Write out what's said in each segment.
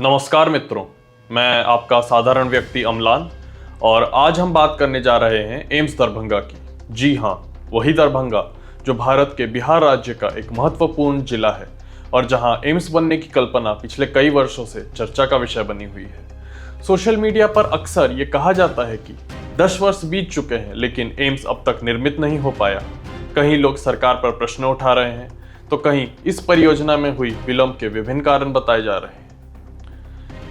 नमस्कार मित्रों, मैं आपका साधारण व्यक्ति अमलान और आज हम बात करने जा रहे हैं एम्स दरभंगा की। जी हाँ, वही दरभंगा जो भारत के बिहार राज्य का एक महत्वपूर्ण जिला है और जहां एम्स बनने की कल्पना पिछले कई वर्षों से चर्चा का विषय बनी हुई है। सोशल मीडिया पर अक्सर ये कहा जाता है कि 10 वर्ष बीत चुके हैं लेकिन एम्स अब तक निर्मित नहीं हो पाया। कहीं लोग सरकार पर प्रश्न उठा रहे हैं तो कहीं इस परियोजना में हुई विलंब के विभिन्न कारण बताए जा रहे हैं।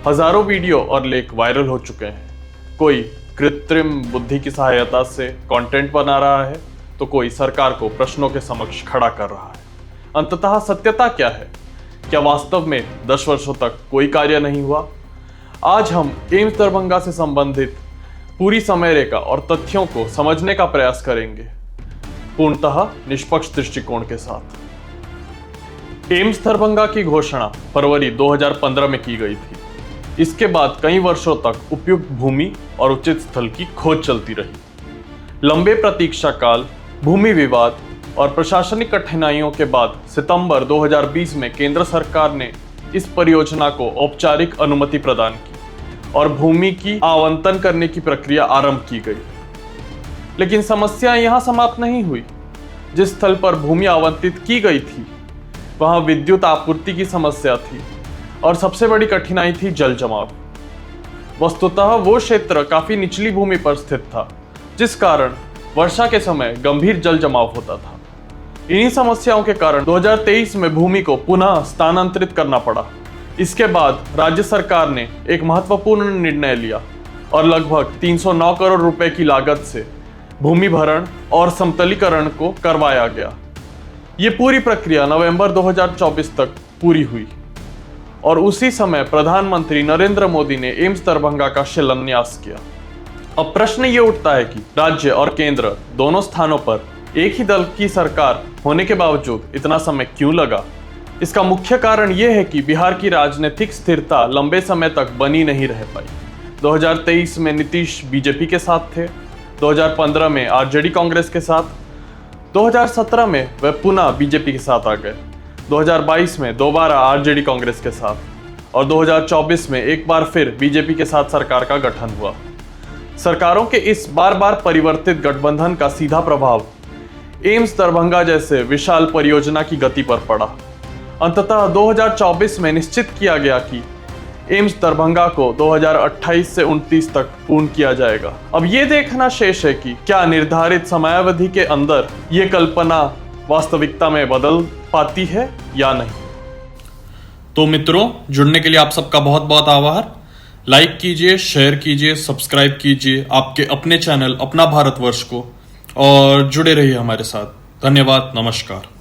हजारों वीडियो और लेख वायरल हो चुके हैं। कोई कृत्रिम बुद्धि की सहायता से कंटेंट बना रहा है तो कोई सरकार को प्रश्नों के समक्ष खड़ा कर रहा है। अंततः सत्यता क्या है? क्या वास्तव में 10 वर्षों तक कोई कार्य नहीं हुआ? आज हम एम्स दरभंगा से संबंधित पूरी समय रेखा और तथ्यों को समझने का प्रयास करेंगे, पूर्णतः निष्पक्ष दृष्टिकोण के साथ। एम्स दरभंगा की घोषणा फरवरी 2015 में की गई थी। इसके बाद कई वर्षों तक उपयुक्त भूमि और उचित स्थल की खोज चलती रही। लंबे प्रतीक्षा काल, भूमि विवाद और प्रशासनिक कठिनाइयों के बाद सितंबर 2020 में केंद्र सरकार ने इस परियोजना को औपचारिक अनुमति प्रदान की और भूमि की आवंटन करने की प्रक्रिया आरंभ की गई। लेकिन समस्या यहां समाप्त नहीं हुई। जिस स्थल पर भूमि आवंटित की गई थी वहां विद्युत आपूर्ति की समस्या थी और सबसे बड़ी कठिनाई थी जल जमाव। वस्तुतः वो क्षेत्र काफी निचली भूमि पर स्थित था, जिस कारण वर्षा के समय गंभीर जल जमाव होता था। इन्हीं समस्याओं के कारण 2023 में भूमि को पुनः स्थानांतरित करना पड़ा। इसके बाद राज्य सरकार ने एक महत्वपूर्ण निर्णय लिया और लगभग 309 करोड़ रुपए की लागत से भूमि भरण और समतलीकरण को करवाया गया। ये पूरी प्रक्रिया नवंबर 2024 तक पूरी हुई और उसी समय प्रधानमंत्री नरेंद्र मोदी ने एम्स दरभंगा का शिलान्यास किया। अब प्रश्न ये उठता है कि राज्य और केंद्र दोनों स्थानों पर एक ही दल की सरकार होने के बावजूद इतना समय क्यों लगा? इसका मुख्य कारण यह है कि बिहार की राजनीतिक स्थिरता लंबे समय तक बनी नहीं रह पाई। 2023 में नीतीश बीजेपी के साथ थे, 2015 में आरजेडी कांग्रेस के साथ, 2017 में वह पुनः बीजेपी के साथ आ गए, 2022 में दोबारा आरजेडी कांग्रेस के साथ और 2024 में एक बार फिर बीजेपी के साथ सरकार का गठन हुआ। सरकारों के इस बार बार परिवर्तित गठबंधन का सीधा प्रभाव एम्स दरभंगा जैसे विशाल परियोजना की गति पर पड़ा। अंततः 2024 में निश्चित किया गया कि एम्स दरभंगा को 2028 से 29 तक पूर्ण किया जाएगा। अब ये देखना शेष है कि क्या निर्धारित समयावधि के अंदर ये कल्पना वास्तविकता में बदल पाती है या नहीं। तो मित्रों, जुड़ने के लिए आप सबका बहुत बहुत आभार। लाइक कीजिए, शेयर कीजिए, सब्सक्राइब कीजिए आपके अपने चैनल अपना भारतवर्ष को और जुड़े रहिए हमारे साथ। धन्यवाद, नमस्कार।